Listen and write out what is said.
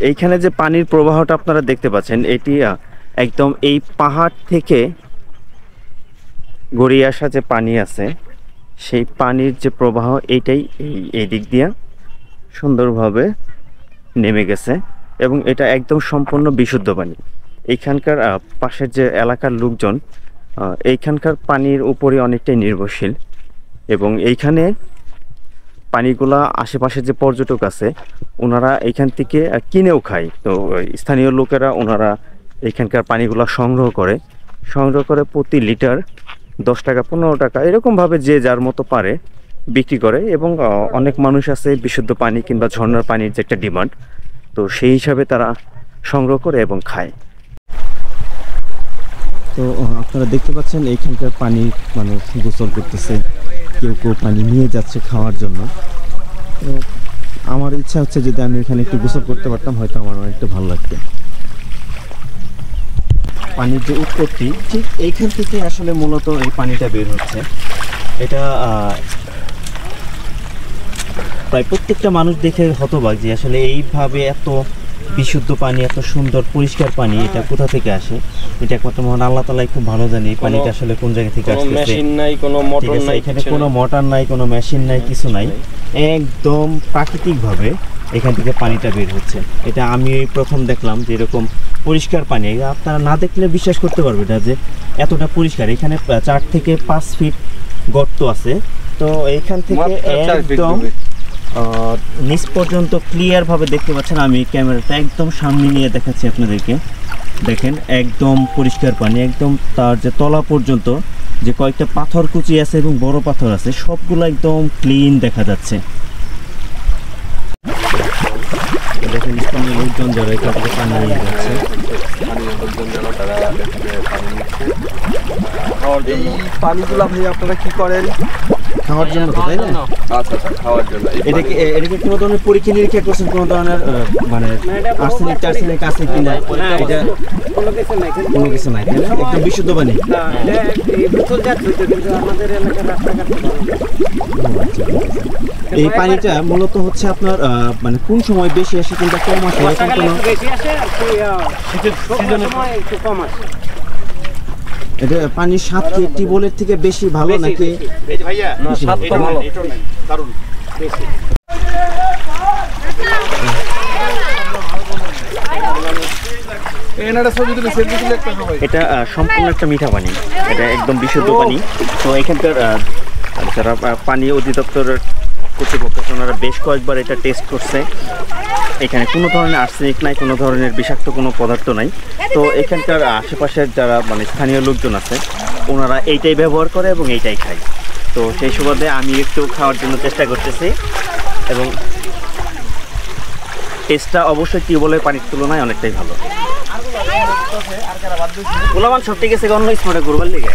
এইখানে যে পানির প্রবাহটা আপনারা দেখতে পাচ্ছেন, এটি একদম এই পাহাড় থেকে গড়িয়ে আসা যে পানি আছে, সেই পানির যে প্রবাহ এইটাই এই দিক দিয়ে সুন্দরভাবে নেমে গেছে এবং এটা একদম সম্পূর্ণ বিশুদ্ধ পানি। এইখানকার পাশের যে এলাকার লোকজন এইখানকার পানির উপরে অনেকটাই নির্ভরশীল এবং এইখানে পানিগুলা আশেপাশে যে পর্যটক আছে ওনারা এইখান থেকে কিনেও খায়। তো স্থানীয় লোকেরা ওনারা এইখানকার পানিগুলা সংগ্রহ করে প্রতি লিটার 10 টাকা 15 টাকা এরকমভাবে যে যার মতো পারে বিক্রি করে এবং অনেক মানুষ আছে বিশুদ্ধ পানি কিংবা ঝর্ণার পানির যে একটা ডিমান্ড, তো সেই হিসাবে তারা সংগ্রহ করে এবং খায়। তো আপনারা দেখতে পাচ্ছেন এইখানকার পানি মানুষ গোসল করতেছে, কেউ কেউ পানি নিয়ে যাচ্ছে খাওয়ার জন্য। তো আমার ইচ্ছা হচ্ছে যদি আমি এখানে একটু গোসল করতে পারতাম হয়তো আমার অনেকটা ভালো লাগতো। পানির যে উৎপত্তি ঠিক এইখান থেকে আসলে মূলত এই পানিটা বের হচ্ছে। এটা প্রায় প্রত্যেকটা মানুষ দেখে হতবাক যে আসলে এইভাবে এত বিশুদ্ধ পানি, এত সুন্দর পরিষ্কার পানি এটা কোথা থেকে আসে। এটা একমাত্র মহান আল্লাহ তাআলাই খুব ভালো জানে এই পানিটা আসলে কোন জায়গা থেকে আসছে। মেশিন নাই, কোনো মোটর নাই, এখানে কোনো মোটর নাই, কোনো মেশিন নাই, কিছু নাই, একদম প্রাকৃতিকভাবে এখান থেকে পানিটা বের হচ্ছে। এটা আমি প্রথম দেখলাম যে এরকম পরিষ্কার পানি। আপনারা না দেখলে বিশ্বাস করতে পারবেন না যে এতটা পরিষ্কার। এখানে 4 থেকে 5 ফিট গর্ত আছে। তো এইখান থেকে একদম নিচ পর্যন্ত ক্লিয়ার ভাবে দেখতে পাচ্ছেন। আমি ক্যামেরাটা একদম সামনে নিয়ে দেখাচ্ছি আপনাদেরকে। দেখেন একদম পরিষ্কার পানি, একদম তার যে তলা পর্যন্ত যে কয়েকটা পাথর কুচি আছে এবং বড় পাথর আছে সবগুলো একদম ক্লিন দেখা যাচ্ছে। দেখেন স্থানীয় লোকজন যারা এখান থেকে পানি নিয়ে যাচ্ছে, পানিগুলা ভাই আপনারা কি করেন? খাওয়ার জন্য তো, তাই না? আচ্ছা, খাওয়ার জন্য। এটাকে কোনো ধরনের পরীক্ষা নিরীক্ষা করছেন? কোনো ধরনের মানে আর্সেনিক আছে কিনা? এটা কোনো কিছু নাই, তাই না? একদম বিশুদ্ধ পানি। এই পানিটা মূলত হচ্ছে আপনার মানে কোন সময় বেশি আসে কিংবা কম আসে? এরকম কোনো এটা পানির স্বাদ কি টিউবওয়েলের থেকে বেশি ভালো নাকি? ভাইয়া স্বাদ তো ভালো, দারুণ বেশি। এটা সম্পূর্ণ একটা মিঠা পানি, এটা একদম বিশুদ্ধ পানি। তো এখানকার যারা পানি অধিদপ্তর কর্তৃপক্ষ ওনারা বেশ কয়েকবার এটা টেস্ট করছে। এখানে কোনো ধরনের আর্সেনিক নাই, কোনো ধরনের বিষাক্ত কোনো পদার্থ নাই। তো এখানকার আশেপাশের যারা মানে স্থানীয় লোকজন আছে ওনারা এইটাই ব্যবহার করে এবং এইটাই খায়। তো সেই সুবাদে আমি একটু খাওয়ার জন্য চেষ্টা করতেছি এবং টেস্টটা অবশ্যই টিউবওয়েলের পানির তুলনায় অনেকটাই ভালো। গোলামান সব ঠিক আছে, অন্য স্পটে ঘুরবার লেগে